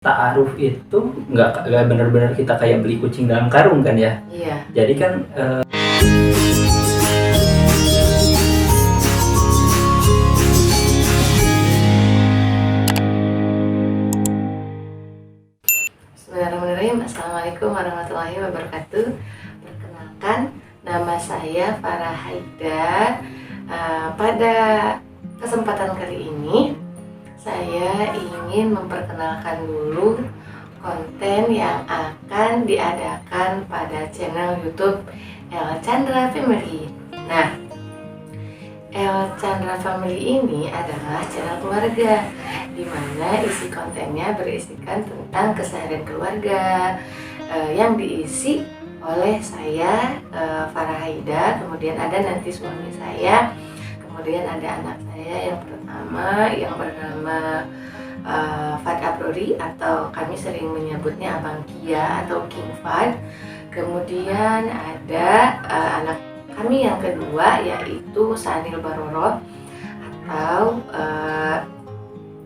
Ta'aruf itu nggak benar-benar kita kayak beli kucing dalam karung kan ya. Iya. Jadi kan Bismillahirrahmanirrahim. Assalamualaikum warahmatullahi wabarakatuh. Perkenalkan, nama saya Farah Haida. Pada kesempatan kali ini saya ingin memperkenalkan dulu konten yang akan diadakan pada channel YouTube El Chandra Family. Nah, El Chandra Family ini adalah channel keluarga, di mana isi kontennya berisikan tentang keseharian keluarga yang diisi oleh saya, Farah Haida, kemudian ada nanti suami saya, kemudian ada anak saya yang pertama yang bernama Fad Abrori, atau kami sering menyebutnya Abang Kia atau King Fad. Kemudian ada anak kami yang kedua, yaitu Sanil Baroro, atau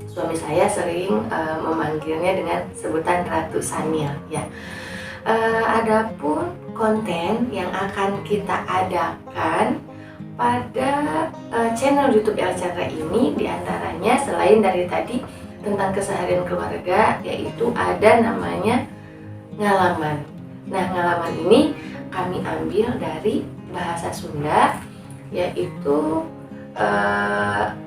suami saya sering memanggilnya dengan sebutan Ratu Sanil ya. Adapun konten yang akan kita adakan pada channel YouTube El Chandra ini, diantaranya selain dari tadi tentang keseharian keluarga, yaitu ada namanya ngalaman. Nah, ngalaman ini kami ambil dari bahasa Sunda, yaitu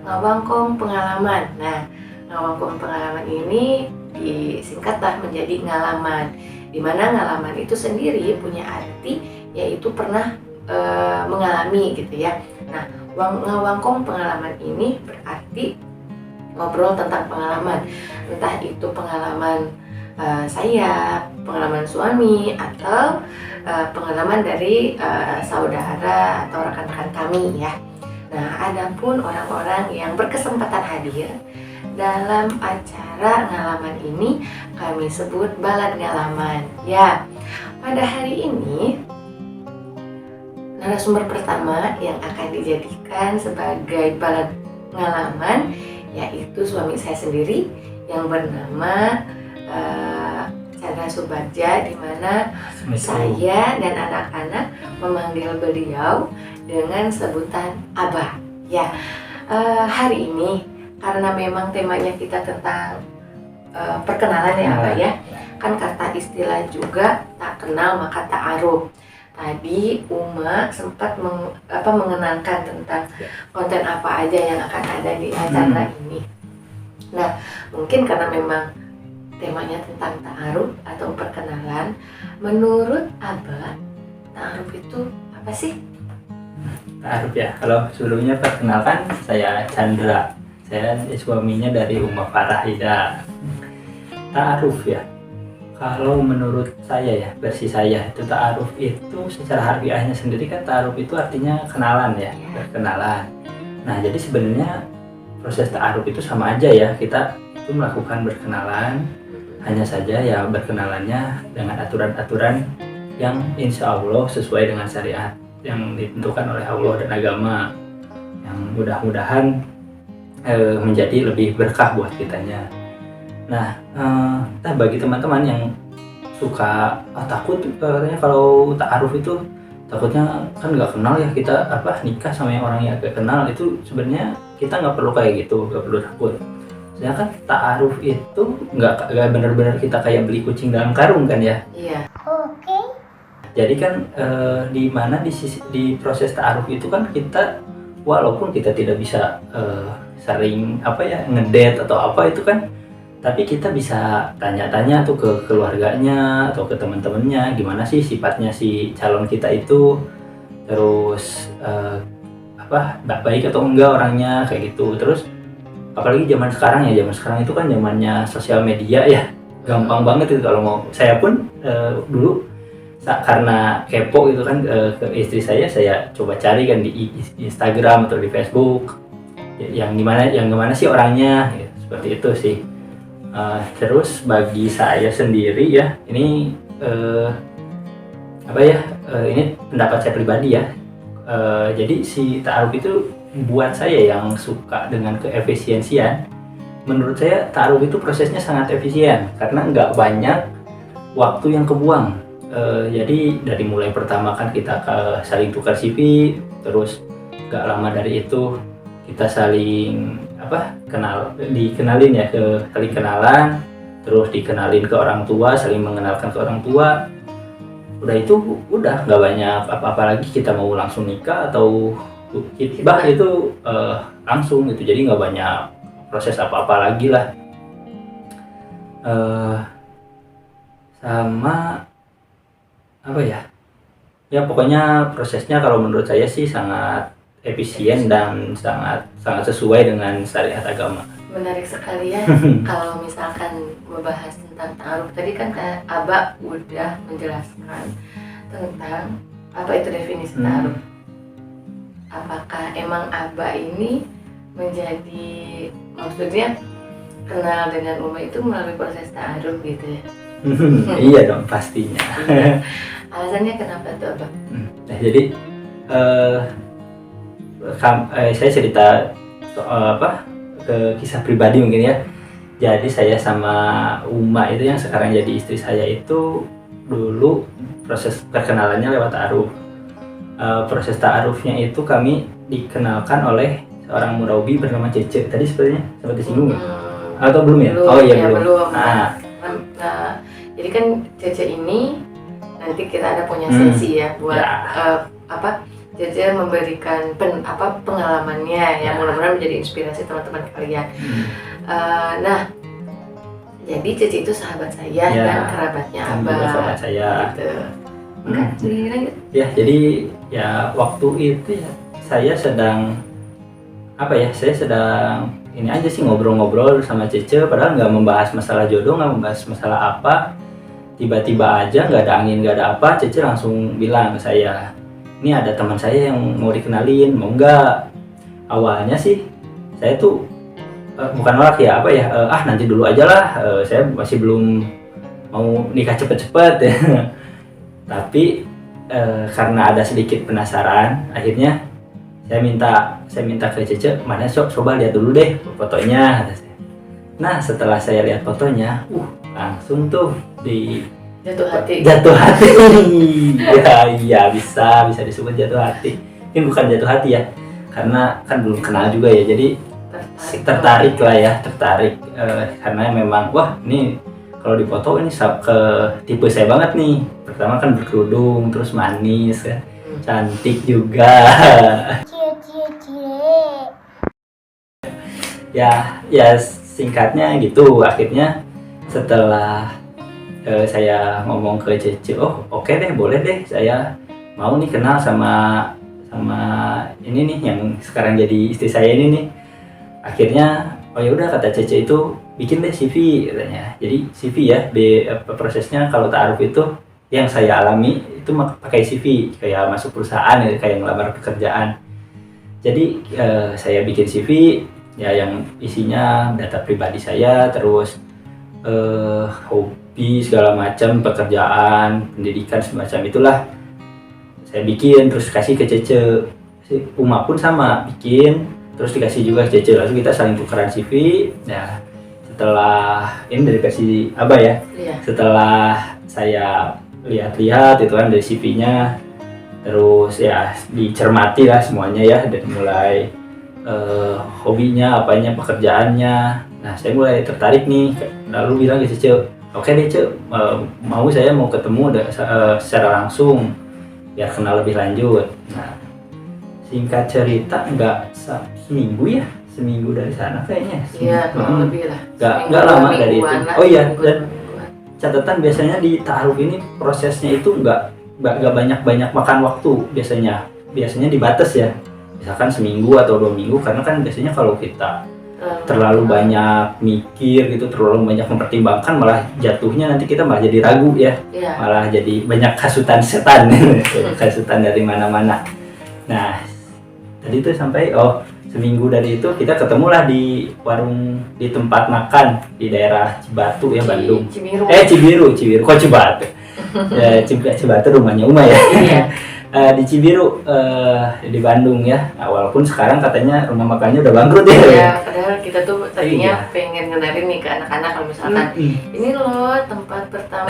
ngawangkong pengalaman. Nah, ngawangkong pengalaman ini disingkatlah menjadi ngalaman, di mana ngalaman itu sendiri punya arti yaitu pernah mengalami gitu ya. Nah, ngawangkong pengalaman ini berarti ngobrol tentang pengalaman, entah itu pengalaman saya, pengalaman suami, atau pengalaman dari saudara atau rekan-rekan kami ya. Nah, adapun orang-orang yang berkesempatan hadir dalam acara ngalaman ini kami sebut balad ngalaman ya. Pada hari ini narasumber pertama yang akan dijadikan sebagai balad ngalaman yaitu suami saya sendiri yang bernama Chandra Subagja, di mana saya dan anak-anak memanggil beliau dengan sebutan Abah ya. Hari ini karena memang temanya kita tentang perkenalan ya Abah ya, kan kata istilah juga tak kenal maka ta'aruf. Tadi Uma sempat mengenalkan tentang konten apa aja yang akan ada di acara ini. Nah, mungkin karena memang temanya tentang ta'aruf atau perkenalan, menurut Abah, ta'aruf itu apa sih? ta'aruf ya. Kalau sebelumnya perkenalkan, saya Chandra. Saya suaminya dari Uma Farah Haida. Ta'aruf ya. Kalau menurut saya ya, versi saya itu ta'aruf itu secara harfiahnya sendiri kan ta'aruf itu artinya kenalan ya, berkenalan. Nah, jadi sebenarnya proses ta'aruf itu sama aja ya, kita itu melakukan berkenalan, hanya saja ya berkenalannya dengan aturan-aturan yang insya Allah sesuai dengan syariat yang ditentukan oleh Allah dan agama, yang mudah-mudahan menjadi lebih berkah buat kitanya. Nah, bagi teman-teman yang suka takut katanya kalau ta'aruf itu takutnya kan nggak kenal ya kita nikah sama yang orang yang gak kenal, itu sebenarnya kita nggak perlu kayak gitu, nggak perlu takut. Sedangkan ta'aruf itu nggak benar-benar kita kayak beli kucing dalam karung kan ya. Iya. Oke. Jadi kan di mana di proses ta'aruf itu kan kita walaupun kita tidak bisa sering ngedate atau apa itu kan, tapi kita bisa tanya-tanya tuh ke keluarganya atau ke teman-temannya gimana sih sifatnya si calon kita itu, terus baik atau enggak orangnya kayak gitu. Terus apalagi zaman sekarang itu kan zamannya sosial media ya, gampang banget itu kalau mau. Saya pun dulu karena kepo gitu kan ke istri saya coba cari kan di Instagram atau di Facebook yang gimana sih orangnya ya, seperti itu sih. Terus bagi saya sendiri ya, ini ini pendapat saya pribadi ya. Jadi si ta'aruf itu buat saya yang suka dengan keefisiensian, menurut saya ta'aruf itu prosesnya sangat efisien karena nggak banyak waktu yang kebuang. Jadi dari mulai pertama kan kita saling tukar CV, terus nggak lama dari itu kita saling dikenalin ya, saling kenalan, terus dikenalin ke orang tua, saling mengenalkan ke orang tua. Udah nggak banyak apa-apa lagi, kita mau langsung nikah atau hitbah itu langsung gitu, jadi nggak banyak proses apa-apa lagi lah. Sama apa ya pokoknya prosesnya kalau menurut saya sih sangat efisien dan sangat sesuai dengan syariat agama. Menarik sekali ya. Kalau misalkan membahas tentang ta'aruf tadi kan Aba udah menjelaskan tentang apa itu definisi ta'aruf. Apakah emang Aba ini menjadi, maksudnya kenal dengan Uma itu melalui proses ta'aruf gitu ya? Iya dong pastinya. Alasannya kenapa tuh Abah? Nah, jadi saya cerita ke kisah pribadi mungkin ya. Jadi saya sama Uma itu yang sekarang jadi istri saya itu dulu proses perkenalannya lewat ta'aruf. Proses ta'arufnya itu kami dikenalkan oleh seorang murabi bernama Cece. Tadi sepertinya sempat disinggung atau belum ya? Belum, oh iya ya, belum. Nah, jadi kan Cece ini nanti kita ada punya sesi ya buat Cece memberikan pengalamannya ya, mudah-mudahan menjadi inspirasi teman-teman kalian. Nah, jadi Cece itu sahabat saya dan kerabatnya Abah. Sahabat saya. Gitu. Lanjut. Ya, jadi ya waktu itu ya saya sedang ini aja sih ngobrol-ngobrol sama Cece, padahal nggak membahas masalah jodoh, nggak membahas masalah apa. Tiba-tiba aja nggak ada angin, nggak ada apa, Cece langsung bilang ke saya, ini ada teman saya yang mau dikenalin, mau nggak? Awalnya sih saya tuh bukan nolak ya, nanti dulu aja lah, saya masih belum mau nikah cepet-cepet ya. Tapi karena ada sedikit penasaran, akhirnya saya minta ke Cece, mana coba lihat dulu deh fotonya. Nah setelah saya lihat fotonya, langsung tuh jatuh hati. Ya bisa disebut jatuh hati. Ini bukan jatuh hati ya, karena kan belum kenal juga ya, jadi tertarik karena memang ini kalau di foto ini ke tipe saya banget nih. Pertama kan berkerudung, terus manis ya, cantik juga. ya singkatnya gitu. Akhirnya setelah saya ngomong ke Cece, oke deh, boleh deh, saya mau nih kenal sama ini nih yang sekarang jadi istri saya ini nih. Akhirnya ya udah, kata Cece itu bikin deh CV katanya. Jadi CV ya, prosesnya kalau ta'aruf itu yang saya alami itu pakai CV, kayak masuk perusahaan ya, kayak ngelamar pekerjaan. Jadi saya bikin CV ya yang isinya data pribadi saya, terus hobi segala macam, pekerjaan, pendidikan semacam itulah saya bikin, terus kasih ke Cece. Uma pun sama bikin, terus dikasih juga ke Cece, lalu kita saling tukeran CV. Ya setelah ini dari versi Abah ya, setelah saya lihat-lihat itu kan dari CV-nya, terus ya dicermati lah semuanya ya, dari mulai hobinya, pekerjaannya. Nah saya mulai tertarik nih, lalu bilang ke Cece, oke deh Ce, saya mau ketemu secara langsung biar kenal lebih lanjut. Nah singkat cerita nggak seminggu dari sana kayaknya. Iya, lebih lah. Nggak lama dari itu. Dan catatan biasanya di ta'aruf ini prosesnya itu nggak banyak makan waktu biasanya dibatas ya, misalkan seminggu atau 2 minggu, karena kan biasanya kalau kita terlalu banyak mikir gitu, terlalu banyak mempertimbangkan, malah jatuhnya nanti kita malah jadi ragu ya, malah jadi banyak hasutan setan. Hasutan dari mana-mana. Nah tadi tuh sampai seminggu dari itu kita ketemulah di warung, di tempat makan di daerah Cibatu ya, Bandung. Cibiru kok Cibatu. Ya Cibatu rumahnya Uma ya. Di Cibiru, di Bandung ya. Nah, walaupun sekarang katanya rumah makannya udah bangkrut ya. Ya, padahal kita tuh tadinya pengen ngenalin nih ke anak-anak kalau misalkan ini loh tempat pertama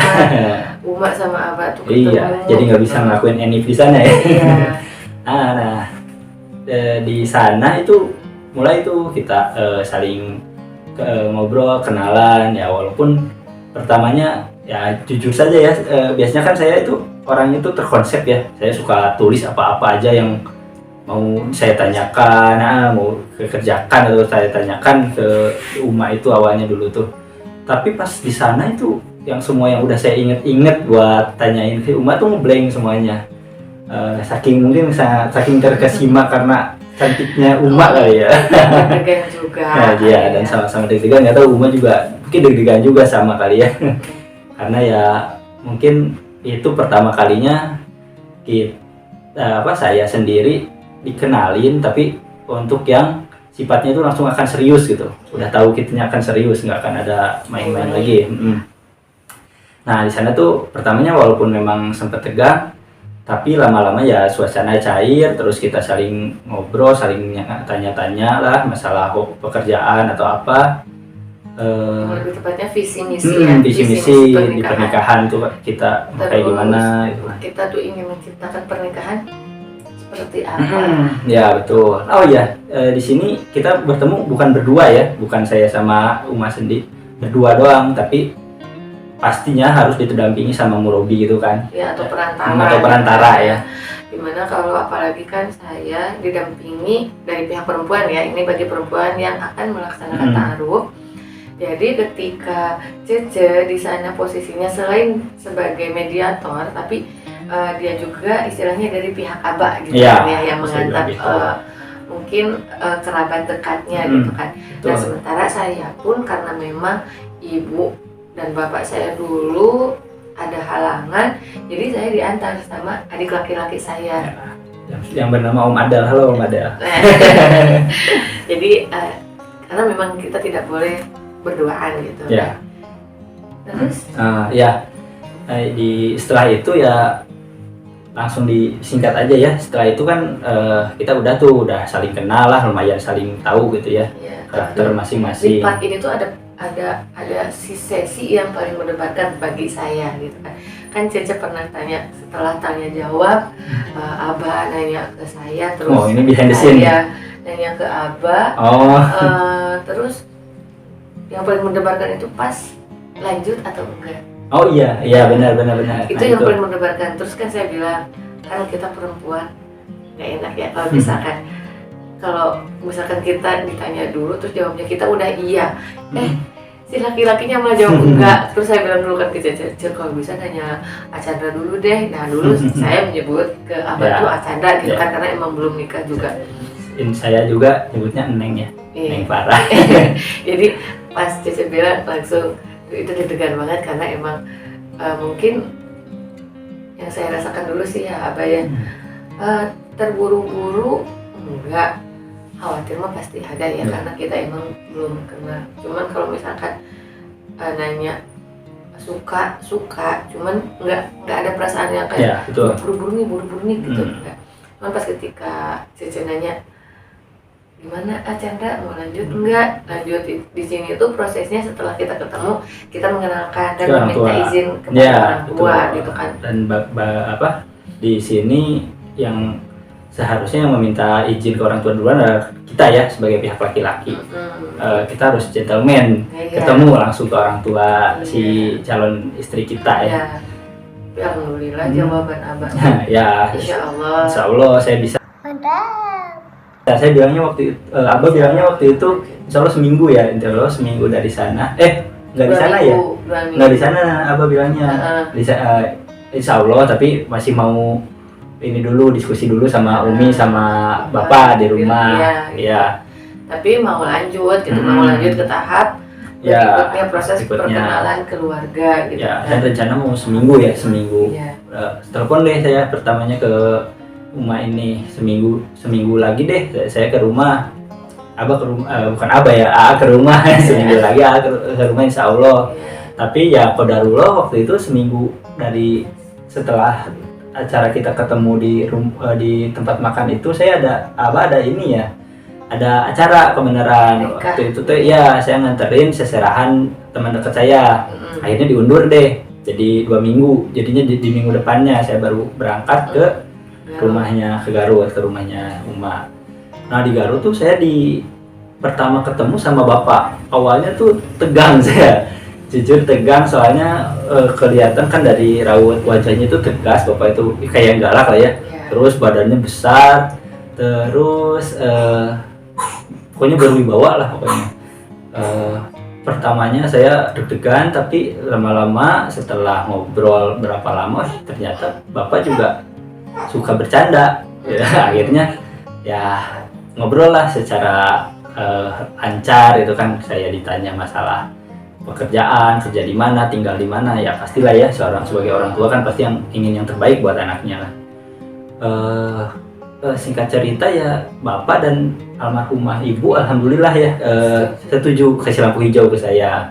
Uma sama Abah tuh ketemu. Iya, jadi nggak bisa ngelakuin enif di sana ya. Iya. Nah, di sana itu mulai tuh kita saling ngobrol, kenalan ya, walaupun pertamanya ya jujur saja ya, biasanya kan saya itu orangnya tuh terkonsep ya, saya suka tulis apa-apa aja yang mau saya tanyakan, mau kerjakan atau saya tanyakan ke Uma itu awalnya dulu tuh. Tapi pas di sana itu yang semua yang udah saya inget-inget buat tanyain ke Uma tuh ngeblank semuanya. Saking terkesima karena cantiknya Uma kali ya. Deg-degan juga. Nah, iya, dan sama-sama deg-degan, nggak tahu Uma juga mungkin deg-degan juga sama kali ya. Karena ya mungkin itu pertama kalinya saya sendiri dikenalin, tapi untuk yang sifatnya itu langsung akan serius gitu. Udah tahu kitanya akan serius, nggak akan ada main-main lagi. Nah di sana tuh pertamanya walaupun memang sempat tegang, tapi lama-lama ya suasana cair, terus kita saling ngobrol, saling tanya-tanya lah masalah pekerjaan atau apa. Lebih tepatnya visi misi ya. Visi misi di pernikahan tuh kita kayak gimana gitu. Kita tuh ingin menciptakan pernikahan seperti apa? Ya betul. Oh ya, di sini kita bertemu bukan berdua ya, bukan saya sama Uma Sendi berdua doang, tapi pastinya harus didampingi sama murabi gitu kan. Ya, atau perantara. Atau perantara ya. Dimana kalau apalagi kan saya didampingi dari pihak perempuan ya, ini bagi perempuan yang akan melaksanakan ta'aruf. Jadi ketika Cece di sana posisinya selain sebagai mediator, tapi dia juga istilahnya dari pihak Abah gitu ya, yang mengantar mungkin kerabat dekatnya gitu kan. Nah sementara saya pun karena memang ibu dan bapak saya dulu ada halangan, jadi saya diantar sama adik laki-laki saya yang bernama Om Adel. Halo Om Adel. Jadi karena memang kita tidak boleh berduaan gitu. Ya. Terus? Setelah itu ya langsung disingkat aja ya. Setelah itu kan kita udah saling kenal lah, lumayan saling tahu gitu ya, karakter masing-masing. Di part ini tuh ada sesi yang paling mendebarkan bagi saya gitu kan. Kan Cece pernah tanya, setelah tanya jawab, Abah nanya ke saya, terus ini behind the scene. Saya nanya ke Abah. Terus yang paling mendebarkan itu pas lanjut atau enggak. Oh iya benar. Itu yang paling mendebarkan. Terus kan saya bilang, kan kita perempuan nggak enak ya kalau misalkan kita ditanya dulu terus jawabnya kita udah iya, si laki-lakinya malah jawab enggak. Terus saya bilang dulu kan ke Cece, kalau bisa nanya Acandra dulu deh. Nah dulu saya menyebut ke Abah tuh Acandra gitu kan, karena emang belum nikah juga. Saya juga nyebutnya Neng ya, Neng Farah. Jadi pas Cece bilang langsung itu deg-degan banget karena emang mungkin yang saya rasakan dulu sih ya Abah ya, terburu-buru enggak, khawatir mah pasti ada ya, karena kita emang belum kenal. Cuman kalau misalkan nanya suka, cuman nggak ada perasaan yang kayak buru-buru nih gitu. Enggak. Cuman pas ketika Cece nanya gimana Acandra mau lanjut enggak, lanjut di sini tuh prosesnya setelah kita ketemu, kita mengenalkan dan meminta izin kepada orang tua gitu kan. Dan di sini yang seharusnya yang meminta izin ke orang tua duluan adalah kita ya, sebagai pihak laki-laki. Kita harus gentleman, ketemu langsung ke orang tua si calon istri kita ya. Alhamdulillah jawaban Abah. Insya Allah saya bisa. Saya bilangnya Abah bilangnya waktu itu insya Allah seminggu ya, insya Allah seminggu dari sana. Nggak di sana ya? Nggak di sana Abah bilangnya. Insya Allah, tapi masih mau ini dulu, diskusi dulu sama Umi sama Bapak di rumah. Iya. Tapi mau lanjut gitu, mau lanjut ke tahap berikutnya, proses perkenalan keluarga gitu. Dan rencana mau seminggu. Telepon deh saya pertamanya ke Uma ini, seminggu lagi deh saya ke rumah. Abah ke rumah, bukan Abah ya, ke rumah. Seminggu lagi ke rumah insya Allah. Tapi ya qadarullah waktu itu seminggu dari setelah acara kita ketemu di tempat makan itu, saya ada ini ya, ada acara kebenaran waktu itu tuh ya, saya nganterin seserahan teman dekat saya. Akhirnya diundur deh jadi 2 minggu, jadinya di minggu depannya saya baru berangkat ke rumahnya, ke Garut, ke rumahnya Uma. Nah di Garut tuh saya pertama ketemu sama bapak, awalnya tuh tegang saya, jujur tegang, soalnya kelihatan kan dari raut wajahnya itu tegas, bapak itu kayak galak lah ya. Terus badannya besar, terus pokoknya berwibawa lah pokoknya. Pertamanya saya deg-degan, tapi lama-lama setelah ngobrol berapa lama ternyata bapak juga suka bercanda ya. Akhirnya ya ngobrol lah secara lancar itu kan. Saya ditanya masalah pekerjaan, kerja di mana, tinggal di mana, ya pastilah ya sebagai orang tua kan pasti yang ingin yang terbaik buat anaknya lah. Singkat cerita ya, bapak dan almarhumah ibu alhamdulillah ya setuju kasih lampu hijau ke saya.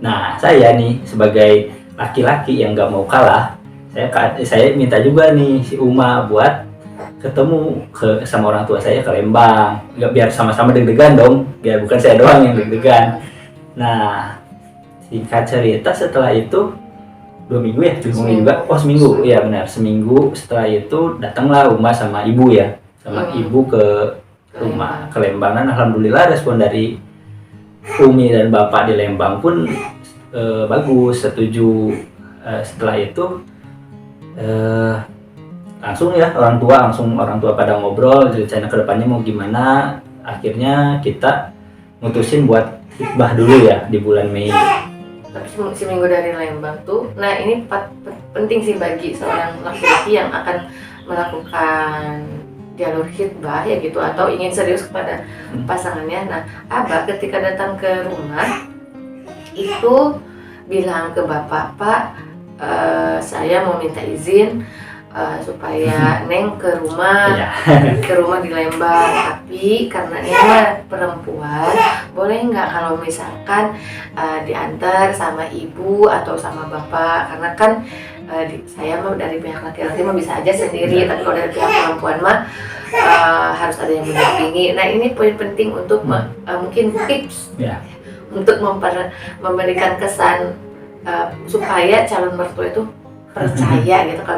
Nah saya nih sebagai laki-laki yang nggak mau kalah, saya minta juga nih si Uma buat ketemu sama orang tua saya ke Lembang, nggak biar sama-sama deg-degan dong, ya bukan saya doang yang deg-degan. Nah singkat cerita setelah itu 2 minggu ya, seminggu, iya benar, seminggu setelah itu datanglah Uma sama ibu ya, ibu ke rumah ke Lembangan. Alhamdulillah respon dari Umi dan bapak di Lembang pun bagus, setuju. Setelah itu langsung orang tua pada ngobrol rencana kedepannya mau gimana. Akhirnya kita mutusin buat khitbah dulu ya di bulan Mei. Tapi seminggu dari Lembang tuh, nah ini penting sih bagi seorang laki-laki yang akan melakukan jalur khitbah ya gitu, atau ingin serius kepada pasangannya. Nah Abah ketika datang ke rumah itu bilang ke bapak, Pak, saya mau minta izin supaya Neng ke rumah di Lembang, tapi karena Neng perempuan, boleh nggak kalau misalkan diantar sama ibu atau sama bapak, karena kan saya mah dari pihak laki-laki mah bisa aja sendiri, tapi kalau dari pihak perempuan mah harus ada yang mendampingi. Nah ini poin penting untuk mungkin tips untuk memberikan kesan supaya calon mertua itu percaya gitu kan.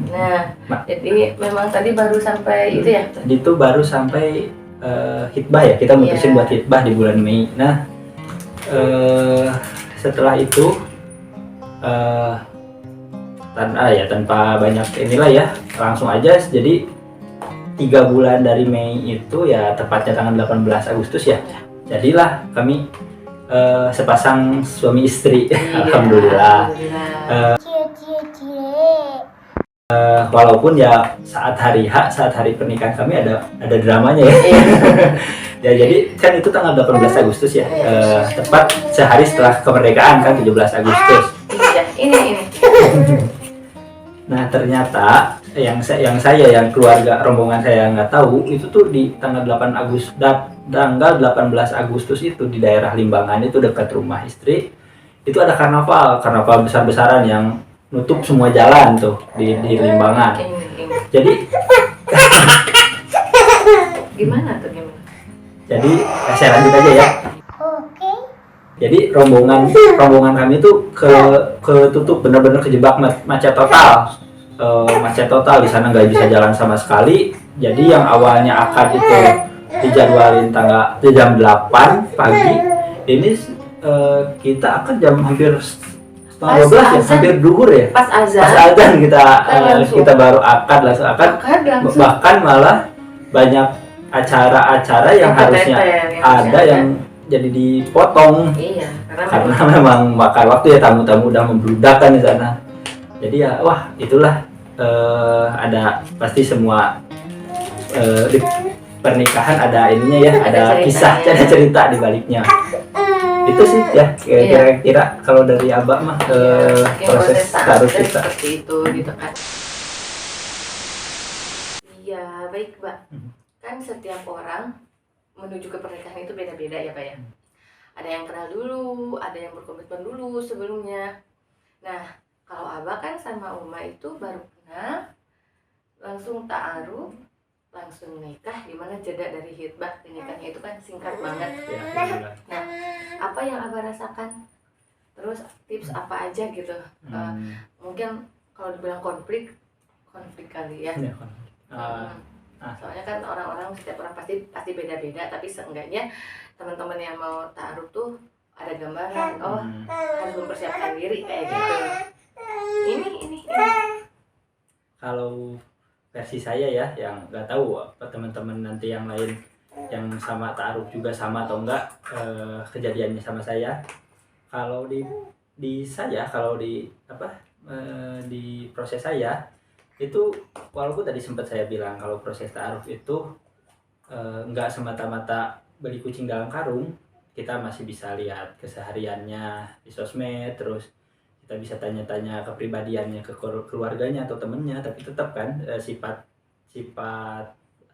Nah, jadi memang tadi baru sampai itu ya? Tadi tuh baru sampai khitbah ya, kita mutusin buat khitbah di bulan Mei. Nah, setelah itu tanpa banyak inilah ya, langsung aja. Jadi 3 bulan dari Mei itu ya, tepatnya tanggal 18 Agustus ya, jadilah kami sepasang suami istri. Alhamdulillah. Walaupun ya saat hari pernikahan kami ada dramanya ya. Ya jadi kan itu tanggal 18 Agustus ya, tepat sehari setelah kemerdekaan kan, 17 Agustus. Iya, ini. Nah ternyata yang keluarga rombongan saya nggak tahu, itu tuh di tanggal 18 Agustus itu di daerah Limbangan itu dekat rumah istri itu ada karnaval besar-besaran yang nutup semua jalan tuh di Limbangan. Jadi gimana? Jadi saya lanjut aja ya. Jadi rombongan kami tuh ketutup, benar-benar kejebak macet total di sana, nggak bisa jalan sama sekali. Jadi yang awalnya akad itu dijadwalin jam 8 pagi, ini kita akan jam hampir setengah 12 ya, hampir duhur ya. Pas azan kita baru akad langsung. Bahkan malah banyak acara-acara yang harusnya ada yang jadi dipotong. Iya, karena memang makan waktu ya, tamu-tamu udah membludak kan di sana. Jadi ya wah itulah ada pasti semua di pernikahan ada ininya ya, ada kisah, ada cerita di baliknya. Itu sih ya kira-kira kalau dari Abah mah proses harus kita seperti itu gitu kan. Iya baik Mbak, kan setiap orang menuju ke pernikahan itu beda-beda ya Pak ya. Ada yang kenal dulu, ada yang berkomitmen dulu sebelumnya. Nah Kalau Abah kan sama Uma itu baru kenal, langsung ta'aruf, langsung nikah, dimana jeda dari hitbah ke nikahnya itu kan singkat banget. Ya, alhamdulillah. Nah, apa yang Abah rasakan? Terus tips apa aja gitu? Mungkin kalau dibilang konflik kali ya. Ya, kan. Soalnya kan orang-orang, setiap orang pasti beda-beda, tapi seenggaknya teman-teman yang mau ta'aruf tuh ada gambaran, oh harus mempersiapkan diri kayak gitu. Ini. Kalau versi saya ya, yang nggak tahu apa teman-teman nanti yang lain yang sama ta'aruf juga sama atau enggak kejadiannya sama saya. Kalau di saya, kalau di di proses saya itu, walaupun tadi sempat saya bilang kalau proses ta'aruf itu nggak semata-mata beli kucing dalam karung, kita masih bisa lihat kesehariannya di sosmed, terus kita bisa tanya-tanya kepribadiannya ke keluarganya atau temennya, tapi tetap kan sifat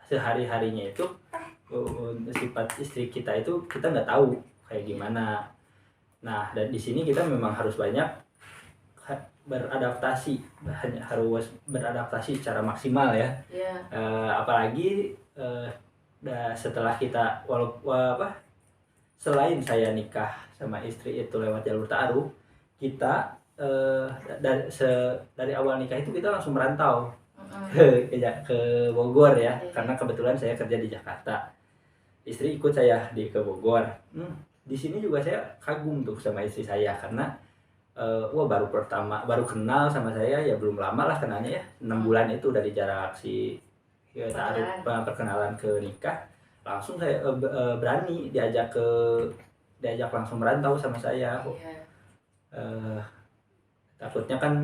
sehari-harinya itu, sifat istri kita itu kita nggak tahu kayak gimana. Nah, dan di sini kita memang harus banyak beradaptasi, harus beradaptasi secara maksimal ya. Apalagi setelah kita selain saya nikah sama istri itu lewat jalur ta'aruf, kita dari awal nikah itu kita langsung merantau ke Bogor ya, karena kebetulan saya kerja di Jakarta, istri ikut saya ke Bogor. Di sini juga saya kagum tuh sama istri saya, karena baru kenal sama saya ya, belum lama lah kenalnya ya, 6 bulan itu dari jarak ta'aruf perkenalan ke nikah, langsung saya berani diajak langsung merantau sama saya. Takutnya kan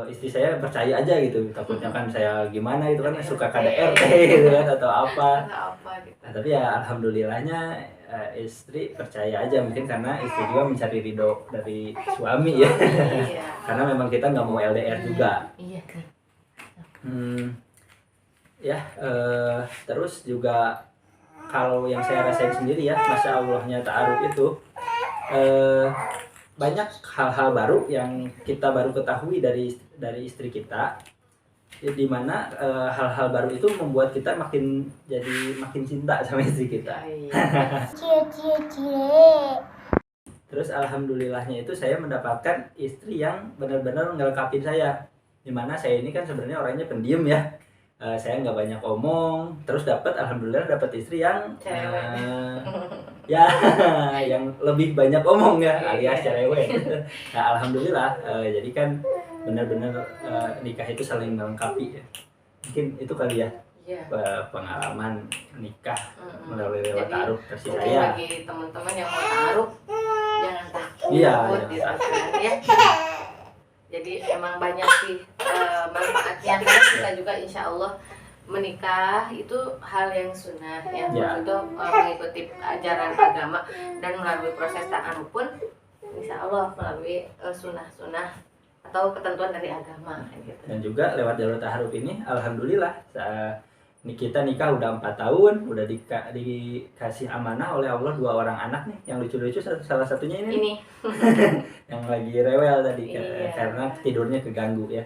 istri saya percaya aja gitu, takutnya kan saya gimana itu kan, suka KDRT gitu kan atau apa gitu. Nah, tapi ya alhamdulillahnya istri percaya aja, mungkin karena istri juga mencari ridho dari suami ya. Karena memang kita nggak mau LDR juga. Terus juga kalau yang saya rasain sendiri ya, Masya Allahnya ta'aruf itu banyak hal-hal baru yang kita baru ketahui dari istri kita, dimana hal-hal baru itu membuat kita makin cinta sama istri kita. Terus alhamdulillahnya itu saya mendapatkan istri yang benar-benar ngelengkapin saya, dimana saya ini kan sebenarnya orangnya pendiam ya. Saya nggak banyak omong, terus alhamdulillah dapat istri yang yang lebih banyak omong ya, alias cerewet. Nah, alhamdulillah, jadi kan benar-benar nikah itu saling melengkapi ya. Mungkin itu kali ya, pengalaman nikah melalui lewat ta'aruf versi saya. Bagi teman-teman yang mau ta'aruf, jangan takut. Iya. Jadi emang banyak sih manfaatnya, karena kita juga insya Allah menikah itu hal yang sunnah, yang itu mengikuti ajaran agama, dan melalui proses ta'aruf pun insya Allah melalui sunnah-sunnah atau ketentuan dari agama gitu. Dan juga lewat jalur ta'aruf ini alhamdulillah kita nikah udah 4 tahun, udah dikasih amanah oleh Allah 2 orang anak nih, yang lucu-lucu salah satunya ini. Yang lagi rewel tadi karena tidurnya keganggu ya.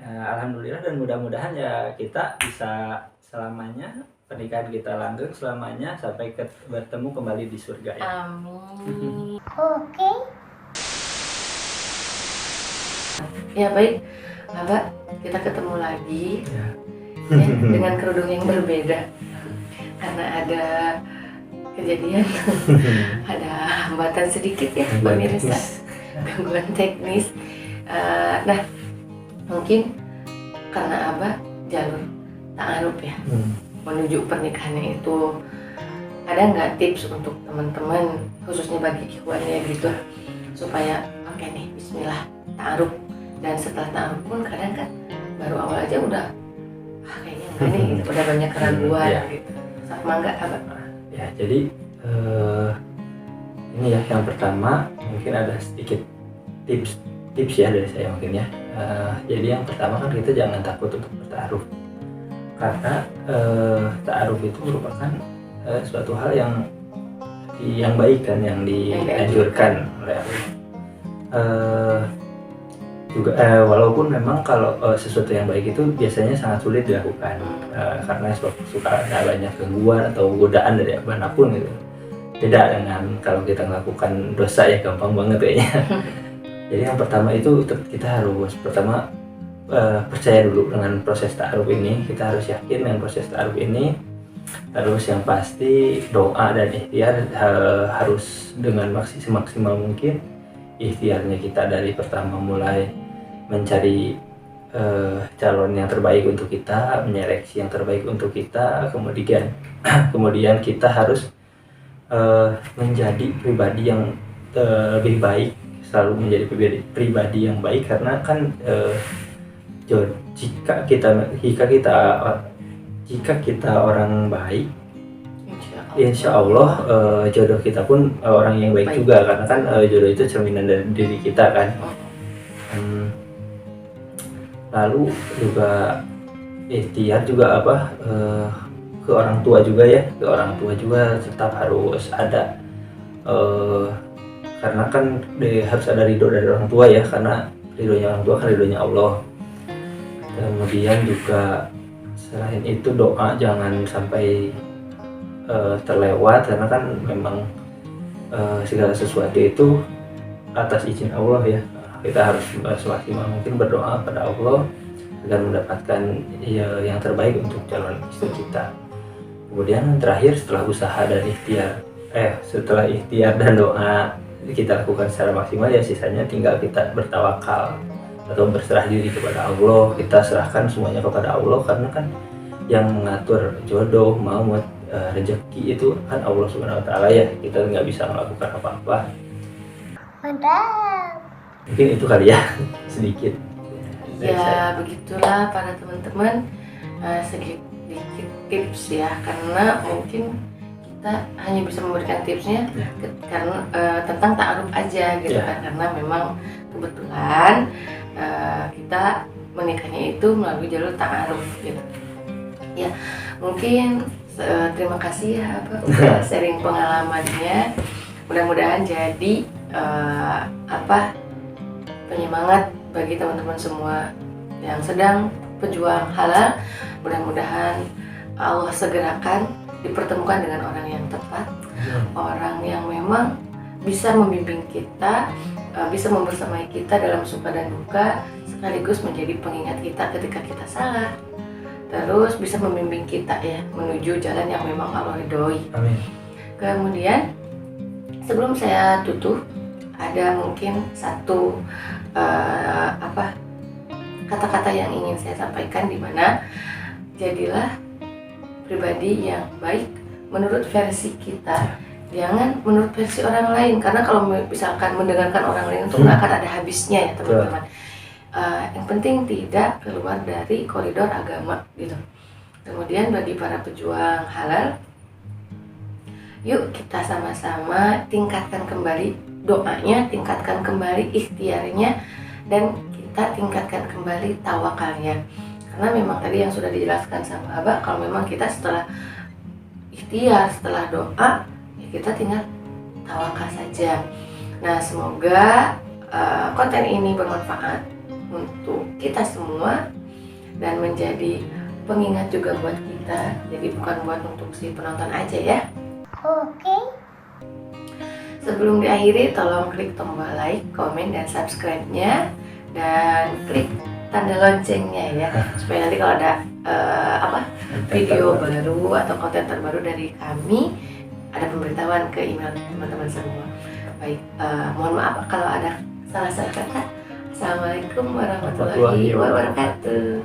Alhamdulillah, dan mudah-mudahan ya kita bisa selamanya, pernikahan kita langgeng selamanya sampai bertemu kembali di surga ya. Amin. Oke. Ya baik, Abah, kita ketemu lagi. Dengan kerudung yang berbeda, karena ada kejadian ada hambatan sedikit ya pemirsa, gangguan teknis. Nah, mungkin karena Abah jalur ta'aruf ya, menuju pernikahannya itu, ada nggak tips untuk teman-teman, khususnya bagi ikhwannya gitu, supaya oke nih bismillah ta'aruf, dan setelah ta'aruf pun kadang kan baru awal aja udah kayaknya enggak nih gitu, udah banyak keraguan gitu. Sama enggak Abah? Ya, jadi ini ya, yang pertama mungkin ada sedikit tips ya dari saya mungkin ya. Jadi yang pertama kan kita jangan takut untuk bertaaruf, karena ta'aruf itu merupakan suatu hal yang baik kan, yang dianjurkan oleh Allah. juga walaupun memang kalau sesuatu yang baik itu biasanya sangat sulit dilakukan karena suka ada banyak gangguan atau godaan dari manapun gitu. Beda dengan kalau kita melakukan dosa ya gampang banget kayaknya. Jadi yang pertama itu kita harus pertama percaya dulu dengan proses ta'aruf ini. Kita harus yakin dengan proses ta'aruf ini. Terus yang pasti doa dan ikhtiar harus dengan maksimal mungkin. Ikhtiarnya kita dari pertama mulai mencari calon yang terbaik untuk kita, menyeleksi yang terbaik untuk kita, kemudian kita harus menjadi pribadi yang lebih baik, selalu menjadi pribadi yang baik karena kan jika kita orang baik, insya Allah jodoh kita pun orang yang baik juga karena kan jodoh itu cerminan dari diri kita kan. Lalu juga ikhtiar juga ke orang tua juga ya, ke orang tua juga tetap harus ada karena kan harus ada ridho dari orang tua ya, karena ridhonya orang tua kan ridhonya Allah. Kemudian juga selain itu doa jangan sampai terlewat karena kan memang segala sesuatu itu atas izin Allah ya. Kita harus semaksimal mungkin berdoa pada Allah agar mendapatkan yang terbaik untuk calon istri kita. Kemudian terakhir setelah usaha dan setelah ikhtiar dan doa kita lakukan secara maksimal ya, sisanya tinggal kita bertawakal atau berserah diri kepada Allah. Kita serahkan semuanya kepada Allah karena kan yang mengatur jodoh, maut, rezeki itu kan Allah Subhanahu wa taala ya. Kita nggak bisa melakukan apa-apa. Mantap. Mungkin itu kali ya sedikit. Ya begitulah para teman-teman, sedikit tips ya, karena mungkin kita hanya bisa memberikan tipsnya karena tentang ta'aruf aja gitu kan, karena memang kebetulan kita menikahnya itu melalui jalur ta'aruf gitu ya. Mungkin terima kasih ya udah sharing pengalamannya, mudah-mudahan jadi penyemangat bagi teman-teman semua yang sedang pejuang halal. Mudah-mudahan Allah segerakan dipertemukan dengan orang yang tepat, orang yang memang bisa membimbing kita, bisa membersamai kita dalam suka dan duka, sekaligus menjadi pengingat kita ketika kita salah, terus bisa membimbing kita ya menuju jalan yang memang Allah ridhoi. Amin. Kemudian sebelum saya tutup, ada mungkin satu kata-kata yang ingin saya sampaikan, di mana jadilah pribadi yang baik menurut versi kita, jangan menurut versi orang lain, karena kalau misalkan mendengarkan orang lain itu nggak akan ada habisnya ya teman-teman. Yang penting tidak keluar dari koridor agama gitu. Kemudian bagi para pejuang halal, yuk kita sama-sama tingkatkan kembali doanya, tingkatkan kembali ikhtiarnya, dan kita tingkatkan kembali tawakalnya. Karena memang tadi yang sudah dijelaskan sama Abah, kalau memang kita setelah ikhtiar, setelah doa, ya kita tinggal tawakal saja. Nah, semoga konten ini bermanfaat untuk kita semua dan menjadi pengingat juga buat kita. Jadi bukan buat untuk si penonton aja ya. Oke. Sebelum diakhiri, tolong klik tombol like, komen, dan subscribe-nya, dan klik tanda loncengnya ya, supaya nanti kalau ada video baru atau konten terbaru dari kami, ada pemberitahuan ke email teman-teman semua. Baik, mohon maaf kalau ada salah-salah kata. Assalamualaikum warahmatullahi wabarakatuh.